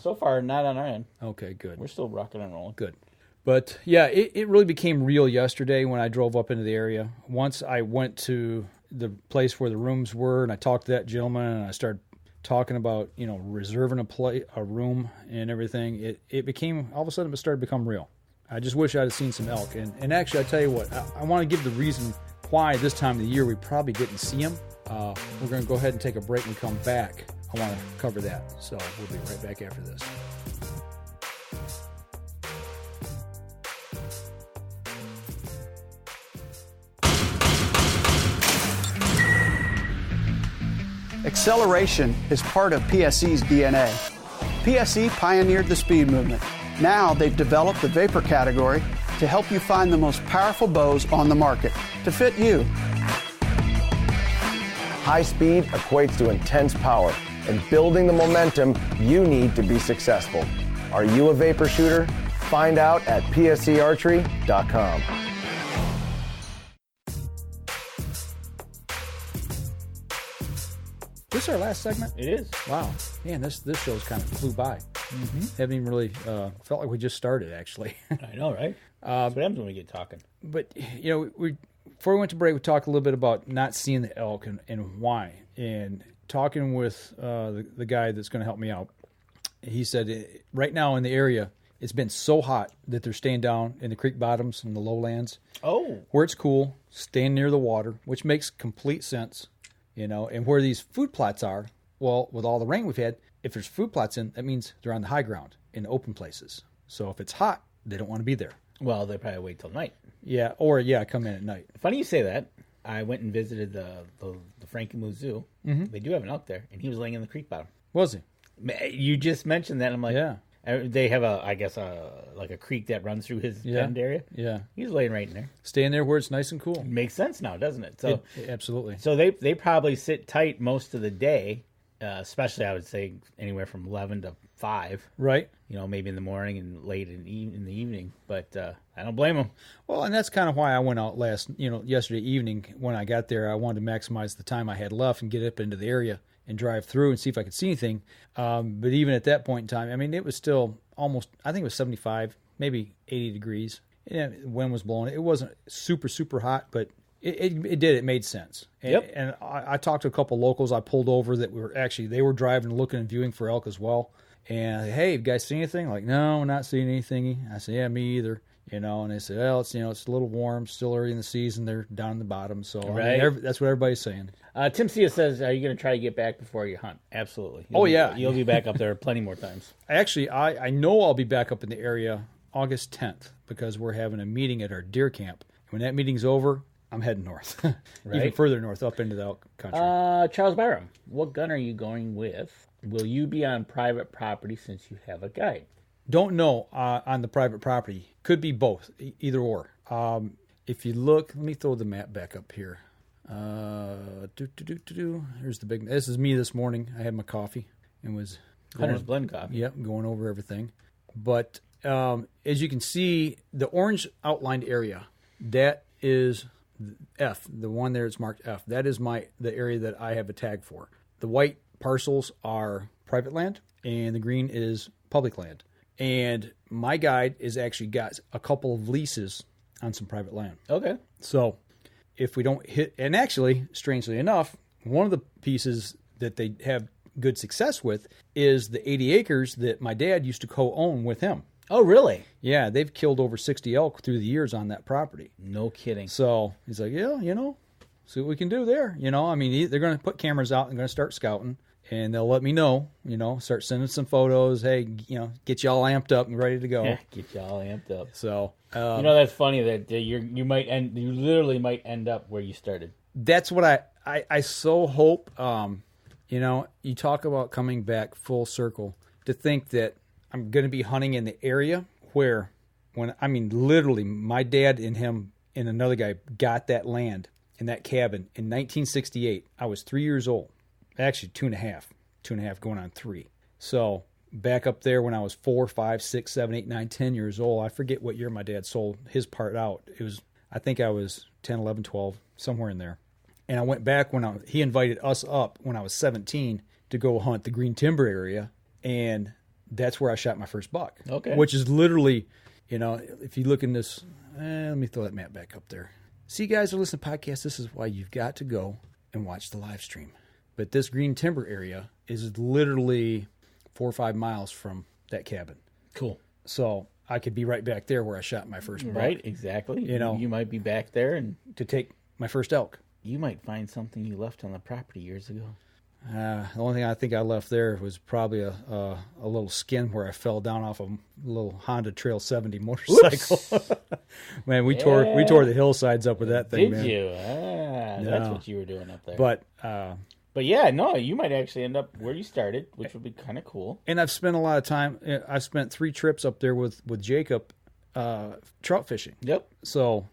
So far, not on our end.
Okay, good.
We're still rocking and rolling.
Good. But yeah, it really became real yesterday when I drove up into the area. Once I went to the place where the rooms were, and I talked to that gentleman, and I started talking about reserving a room and everything, it became, all of a sudden it started to become real. I just wish I'd have seen some elk, and actually I tell you what, I want to give the reason why this time of the year we probably didn't see them. We're going to go ahead and take a break and come back. I want to cover that, so we'll be right back after this.
Acceleration is part of PSE's DNA. PSE pioneered the speed movement. Now they've developed the vapor category to help you find the most powerful bows on the market to fit you.
High speed equates to intense power and building the momentum you need to be successful. Are you a vapor shooter? Find out at psearchery.com.
This is our last segment?
It is.
Wow. Man, this show's kind of flew by. Mm-hmm. Haven't even really felt like we just started, actually.
I know, right? That's what happens when we get talking.
But, before we went to break, we talked a little bit about not seeing the elk and why. And talking with the guy that's going to help me out, he said right now in the area, it's been so hot that they're staying down in the creek bottoms and the lowlands.
Oh.
Where it's cool, staying near the water, which makes complete sense. And where these food plots are, well, with all the rain we've had, if there's food plots in, that means they're on the high ground in open places. So if it's hot, they don't want to be there.
Well, they probably wait till night.
Yeah, come in at night.
Funny you say that. I went and visited the Frankenmuth Zoo. Mm-hmm. They do have an elk there, and he was laying in the creek bottom.
Was he?
You just mentioned that, and I'm like,
yeah.
They have a creek that runs through his penned area.
Yeah,
he's laying right in there,
staying there where it's nice and cool.
It makes sense now, doesn't it? So
absolutely.
So they probably sit tight most of the day, especially I would say anywhere from 11 to 5.
Right.
Maybe in the morning and late in the evening. But I don't blame them.
Well, and that's kind of why I went out yesterday evening when I got there. I wanted to maximize the time I had left and get up into the area and drive through and see if I could see anything. But even at that point in time, I mean, it was still almost, I think it was 75, maybe 80 degrees. And the wind was blowing. It wasn't super, super hot, but it made sense.
Yep.
And I talked to a couple locals I pulled over that they were driving, looking and viewing for elk as well. And hey, you guys see anything? Like, no, we're not seeing anything. I said, yeah, me either. And they said, well, it's it's a little warm, still early in the season. They're down in the bottom, so
right.
I mean, that's what everybody's saying.
Tim Cia says, are you going to try to get back before you hunt? Absolutely. You'll be back up there plenty more times.
Actually, I know I'll be back up in the area August 10th because we're having a meeting at our deer camp. When that meeting's over, I'm heading north, even further north, up into the elk country.
Charles Byram, what gun are you going with? Will you be on private property since you have a guide?
Don't know on the private property. Could be both, either or. If you look, let me throw the map back up here. Here's the big. This is me this morning. I had my coffee and was
Hunter's Blend coffee.
Yep, going over everything. But as you can see, the orange outlined area, that is F. The one there is marked F. That is the area that I have a tag for. The white parcels are private land, and the green is public land. And my guide is actually got a couple of leases on some private land.
Okay.
So if we don't hit, and actually, strangely enough, one of the pieces that they have good success with is the 80 acres that my dad used to co-own with him.
Oh, really?
Yeah, they've killed over 60 elk through the years on that property.
No kidding.
So he's like, yeah, see what we can do there. I mean, they're going to put cameras out and going to start scouting. And they'll let me know, start sending some photos. Hey, get you all amped up and ready to go.
Yeah, get you all amped up.
So,
that's funny that you literally might end up where you started.
That's what I so hope. You talk about coming back full circle. To think that I'm going to be hunting in the area where, literally, my dad and him and another guy got that land in that cabin in 1968. I was 3 years old. Actually, 2.5 going on 3. So back up there when I was 4, 5, 6, 7, 8, 9, 10 years old. I forget what year my dad sold his part out. I think I was 10, 11, 12, somewhere in there. And I went back he invited us up when I was 17 to go hunt the Green Timber area. And that's where I shot my first buck.
Okay.
Which is literally, if you look in this, let me throw that map back up there. See, guys who listen to podcasts, this is why you've got to go and watch the live stream. But this Green Timber area is literally 4 or 5 miles from that cabin.
Cool.
So I could be right back there where I shot my first buck.
Right, exactly. You might be back there and
to take my first elk.
You might find something you left on the property years ago.
The only thing I think I left there was probably a little skin where I fell down off a little Honda Trail 70 motorcycle. Man, we tore the hillsides up with that thing.
Did
man.
You? That's what you were doing up there.
But
yeah, no, you might actually end up where you started, which would be kind of cool.
And I've spent a lot of time. I've spent 3 trips up there with Jacob trout fishing.
Yep.
So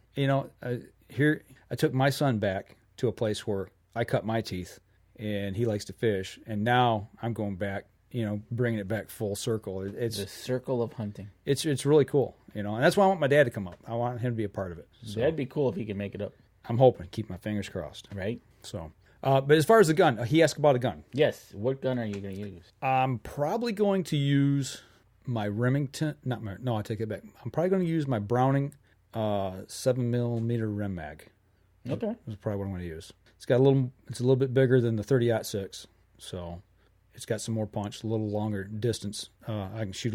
here I took my son back to a place where I cut my teeth, and he likes to fish. And now I'm going back, bringing it back full circle. It's
the circle of hunting.
It's really cool, and that's why I want my dad to come up. I want him to be a part of it. So
that'd be cool if he could make it up.
I'm hoping. Keep my fingers crossed.
Right.
So. But as far as the gun, he asked about a gun.
Yes. What gun are you going to use?
I'm probably going to use my Remington. I take it back. I'm probably going to use my Browning 7mm Rem mag.
Okay.
That's probably what I'm going to use. It's a little bit bigger than the 30-06, so it's got some more punch, a little longer distance. I can shoot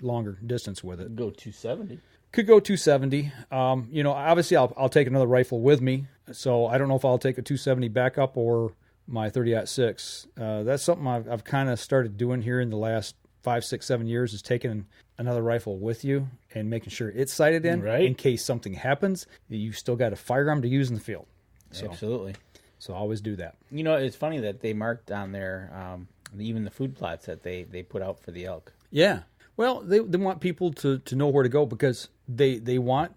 longer distance with it.
Go 270.
Could go 270. Obviously I'll take another rifle with me, so I don't know if I'll take a 270 backup or my 30-06. That's something I've kind of started doing here in the last 5, 6, 7 years, is taking another rifle with you and making sure it's sighted in,
right,
in case something happens. You still got a firearm to use in the field. So,
absolutely.
So I always do that.
It's funny that they marked on there even the food plots that they put out for the elk.
Yeah. Well, they want people to know where to go because they want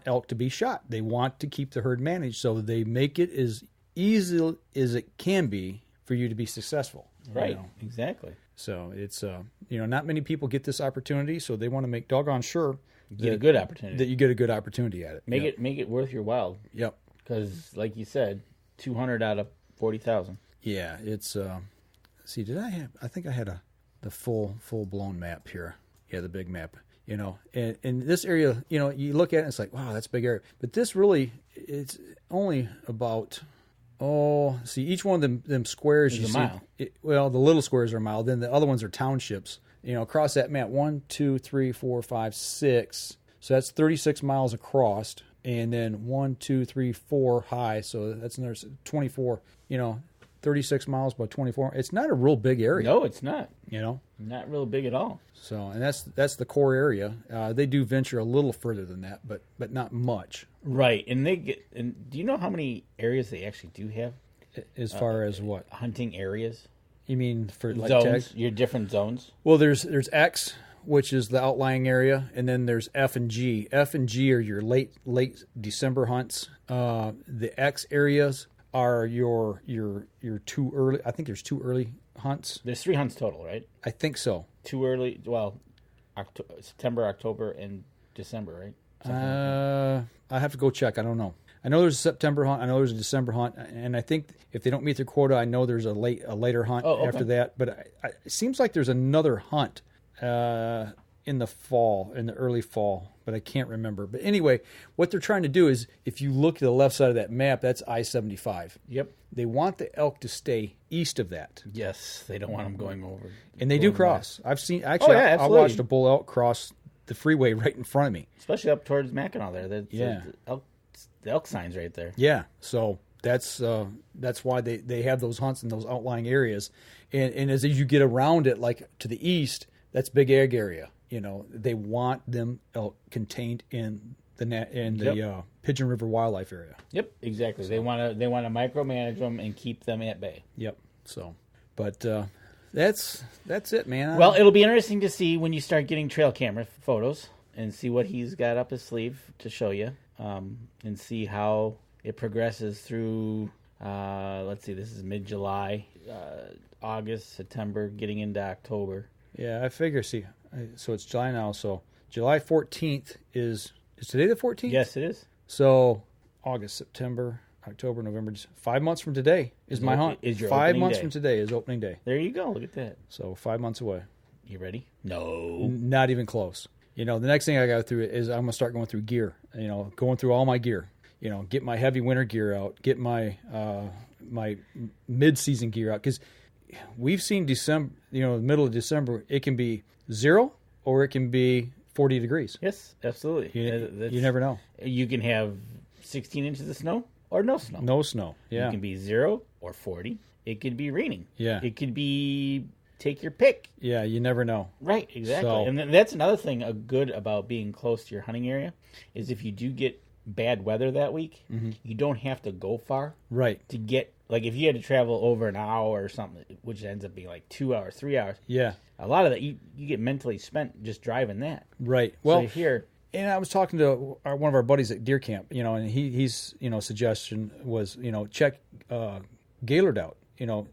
elk to be shot. They want to keep the herd managed, so they make it as easy as it can be for you to be successful.
Right. Exactly.
So it's not many people get this opportunity, so they want to make doggone sure
you get a good opportunity.
That you get a good opportunity at it.
Make it worth your while.
Yep.
Because, like you said, 200 out of 40,000.
Yeah, it's. See, did I have? I think I had the full blown map here. Yeah, the big map. And in this area, you look at it, and it's like, wow, that's a big area. But this really, it's only about Oh, see, each one of them squares you
Is a
see.
mile.
Well, the little squares are a mile. Then the other ones are townships. Across that map, 1, 2, 3, 4, 5, 6. So that's 36 miles across, and then 1, 2, 3, 4 high. So that's another 24. 36 miles by 24. It's not a real big area.
No, it's not.
Not
real big at all.
So, and that's the core area. They do venture a little further than that, but not much.
Right, and do you know how many areas they actually do have?
As far as what?
Hunting areas.
You mean for like
zones?
tags?
Your different zones.
Well, there's X, which is the outlying area, and then there's F and G. F and G are your late December hunts. The X areas are your too early. I think there's 2 early hunts.
There's 3 hunts total, right?
I think so.
2 early. Well, September, October, and December, right?
I have to go check. I don't know. I know there's a September hunt. I know there's a December hunt, and I think if they don't meet their quota, I know there's a later hunt after that. But it seems like there's another hunt in the fall, in the early fall, but I can't remember. But anyway, what they're trying to do is, if you look to the left side of that map, that's I-75.
Yep.
They want the elk to stay east of that.
Yes, they don't want them going over.
And they do cross. I've seen, I watched a bull elk cross the freeway right in front of me.
Especially up towards Mackinac there. The elk sign's right there.
Yeah, so that's why they have those hunts in those outlying areas. And as you get around it, like to the east, that's Big Egg area. They want them elk contained in the Pigeon River Wildlife Area.
Yep, exactly. So, they want to micromanage them and keep them at bay.
Yep. So, but that's it, man.
Well, it'll be interesting to see when you start getting trail camera photos and see what he's got up his sleeve to show you, and see how it progresses through. Let's see, this is mid-July, August, September, getting into October.
Yeah, I figure. See, so it's July now. So July 14th is today the 14th?
Yes, it is.
So August, September, October, November, 5 months from today is my hunt. 5 months from today is opening day.
There you go. Look at that.
So 5 months away.
You ready? No.
Not even close. The next thing I got through is I'm going to start going through gear. Going through all my gear. Get my heavy winter gear out. Get my my mid-season gear out. Because we've seen December, the middle of December, it can be 0 or it can be 40 degrees.
Yes, absolutely.
You never know.
You can have 16 inches of snow or no snow.
No snow, yeah.
It can be 0 or 40. It could be raining.
Yeah.
It could be take your pick.
Yeah, you never know.
Right, exactly.
So,
and that's another thing good about being close to your hunting area is if you do get bad weather that week, you don't have to go far.
Right.
To get, like if you had to travel over an hour or something, which ends up being like 2 hours, 3 hours.
Yeah.
A lot of that, you get mentally spent just driving that.
Right. Well,
so here.
And I was talking to one of our buddies at deer camp, and he's suggestion was, check Gaylord out,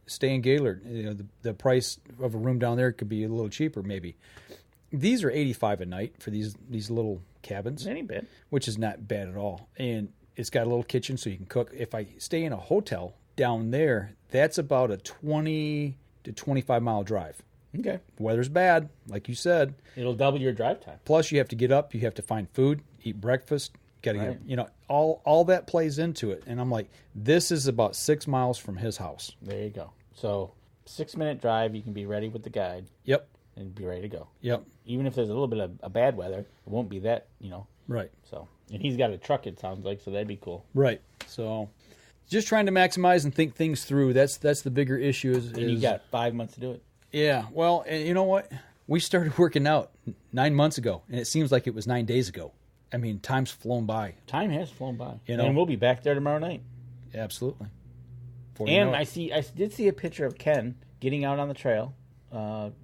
stay in Gaylord. The price of a room down there could be a little cheaper maybe. These are $85 a night for these little cabins.
That ain't bad.
Which is not bad at all. And it's got a little kitchen so you can cook. If I stay in a hotel down there, that's about a 20 to 25 mile drive.
Okay.
Weather's bad, like you said.
It'll double your drive time.
Plus, you have to get up. You have to find food, eat breakfast. Got to get, all that plays into it. And I'm like, this is about 6 miles from his house.
There you go. So 6-minute drive, you can be ready with the guide.
Yep.
And be ready to go.
Yep.
Even if there's a little bit of bad weather, it won't be that,
Right.
So, and he's got a truck, it sounds like, so that'd be cool.
Right. So, just trying to maximize and think things through. That's the bigger issue. And
you got 5 months to do it.
Yeah. Well, and you know what? We started working out 9 months ago, and it seems like it was 9 days ago. I mean, time's flown by.
Time has flown by. And we'll be back there tomorrow night.
Absolutely.
And I did see a picture of Ken getting out on the trail,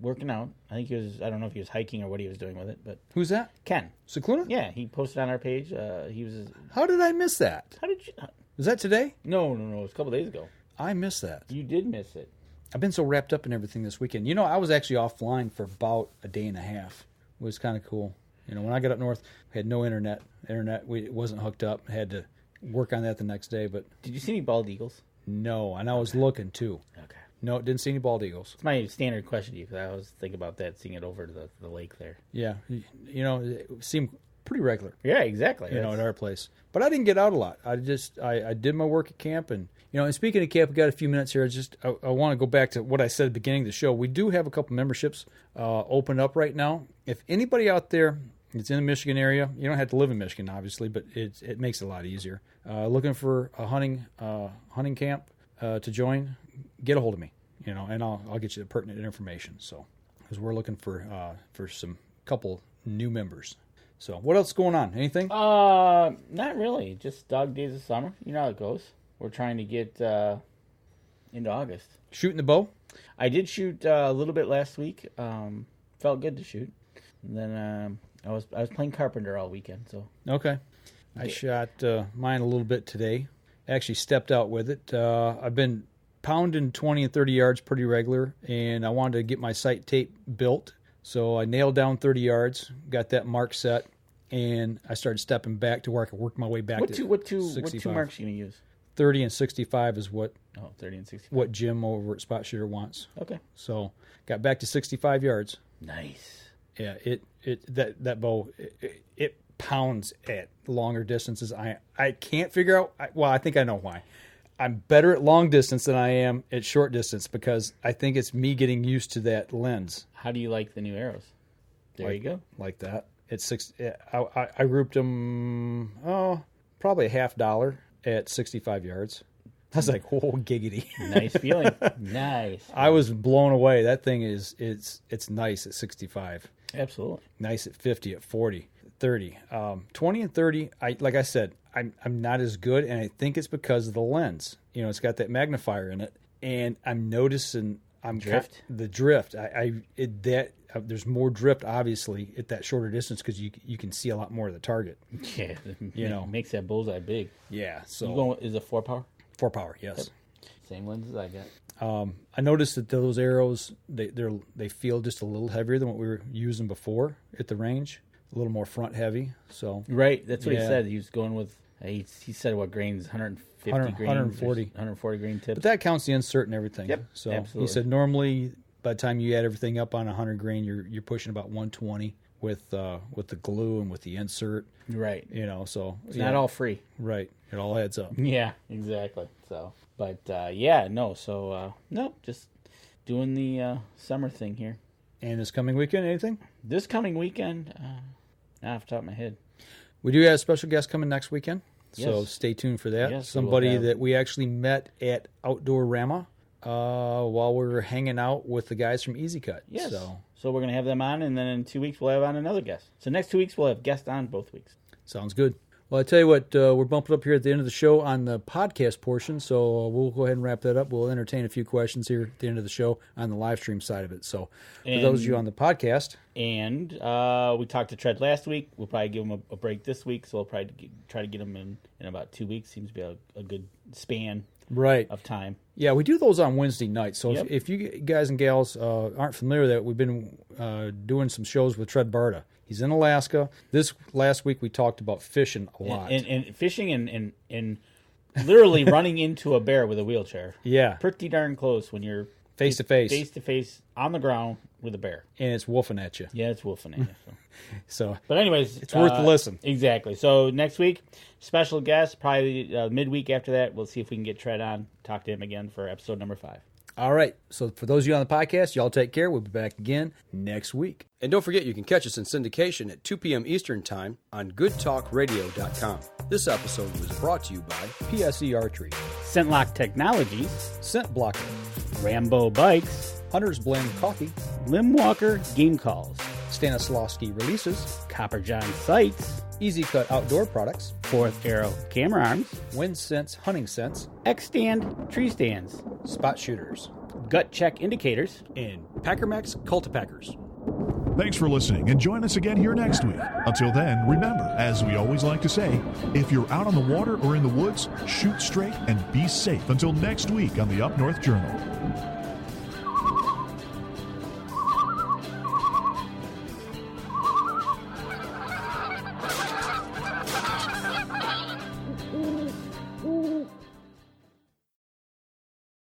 working out. I think I don't know if he was hiking or what he was doing with it, but.
Who's that?
Ken.
Cicluna?
Yeah, he posted on our page.
How did I miss that?
How did you?
Was that today?
No. It was a couple days ago.
I missed that.
You did miss it.
I've been so wrapped up in everything this weekend. I was actually offline for about a day and a half. It was kind of cool. When I got up north, we had no internet. It wasn't hooked up. I had to work on that the next day. But
did you see any bald eagles?
No, and I was looking too.
Okay.
No, didn't see any bald eagles.
It's my standard question to you because I was thinking about that, seeing it over to the lake there.
Yeah, it seemed pretty regular.
Yeah, exactly.
You know, at our place. But I didn't get out a lot. I did my work at camp, and and speaking of camp, we got a few minutes here. I want to go back to what I said at the beginning of the show. We do have a couple memberships open up right now. If anybody out there is in the Michigan area, you don't have to live in Michigan, obviously, but it makes it a lot easier. Looking for a hunting camp to join, get a hold of me. And I'll get you the pertinent information. So, because we're looking for some couple new members. So, what else is going on? Anything?
Not really. Just dog days of summer. You know how it goes. We're trying to get into August.
Shooting the bow?
I did shoot a little bit last week. Felt good to shoot. And then I was playing carpenter all weekend. So
okay, I shot mine a little bit today. Actually stepped out with it. I've been pounding 20 and 30 yards pretty regular, and I wanted to get my sight tape built. So I nailed down 30 yards, got that mark set, and I started stepping back to where I could work my way back to 65.
What two marks are you going to use?
30 and 65 is what
30 and 65.
What Jim over at Spot Shooter wants.
Okay.
So got back to 65 yards.
Nice.
Yeah, that bow it pounds at longer distances. I can't figure out. I think I know why. I'm better at long distance than I am at short distance because I think it's me getting used to that lens.
How do you like the new arrows? There you go.
Like that. It's six. I grouped them. Probably $50 at 65 yards. I was like, whoa, giggity.
Nice feeling. Nice.
I was blown away. That thing it's nice at 65.
Absolutely.
Nice at 50, at 40, 30. 20 and 30, like I said, I'm not as good, and I think it's because of the lens. It's got that magnifier in it, and I'm noticing the drift. There's more drift, obviously, at that shorter distance because you can see a lot more of the target.
Yeah, makes that bullseye big.
Yeah. So
is it 4-power?
4-power, yes.
Yep. Same lenses I got.
I noticed that those arrows they feel just a little heavier than what we were using before at the range. A little more front heavy. So
right, that's what he said. He was going with. He said what grains? 150 grains, 140 grain tips.
But that counts the insert and everything.
Yep.
So
absolutely.
He said normally by the time you add everything up on 100 grain, you're pushing about 120 with the glue and with the insert.
Right.
So
it's not all free.
Right. It all adds up.
Yeah, exactly. So, but just doing the summer thing here.
And this coming weekend, anything?
This coming weekend, not off the top of my head.
We do have a special guest coming next weekend, so
yes.
Stay tuned for that.
Yes,
somebody that we actually met at Outdoor Rama while we were hanging out with the guys from Easy Cut.
Yes. So we're going to have them on, and then in 2 weeks we'll have on another guest. So next 2 weeks we'll have guests on both weeks.
Sounds good. Well, I tell you what, we're bumping up here at the end of the show on the podcast portion, so we'll go ahead and wrap that up. We'll entertain a few questions here at the end of the show on the live stream side of it. So for those of you on the podcast.
And we talked to Tread last week. We'll probably give him a break this week, so we'll probably try to get him in about 2 weeks. Seems to be a good span of time.
Yeah, we do those on Wednesday nights. So
Yep.
if you guys and gals aren't familiar with that, we've been doing some shows with Tread Barta. He's in Alaska. This last week we talked about fishing a lot.
And fishing and literally running into a bear with a wheelchair.
Yeah.
Pretty darn close when you're
face to face.
Face to face on the ground with a bear.
And it's woofing at you.
Yeah, it's woofing at you.
So
but anyways.
It's worth the listen.
Exactly. So next week, special guest, probably midweek after that, we'll see if we can get Tread on, talk to him again for episode number 5.
All right. So for those of you on the podcast, y'all take care. We'll be back again next week. And don't forget, you can catch us in syndication at 2 p.m. Eastern Time on goodtalkradio.com. This episode was brought to you by PSE Archery,
Scentlock Technologies,
Scent Blocker,
Rambo Bikes,
Hunter's Blend Coffee,
Limb Walker Game Calls,
Stanislavski Releases,
Copper John Sights,
Easy Cut Outdoor Products,
Fourth Arrow Camera Arms,
Wind Sense Hunting Sense,
X-Stand Tree Stands,
Spot Shooters,
Gut Check Indicators,
and Packermax Cultipackers.
Thanks for listening, and join us again here next week. Until then, remember, as we always like to say, if you're out on the water or in the woods, shoot straight and be safe. Until next week on the Up North Journal.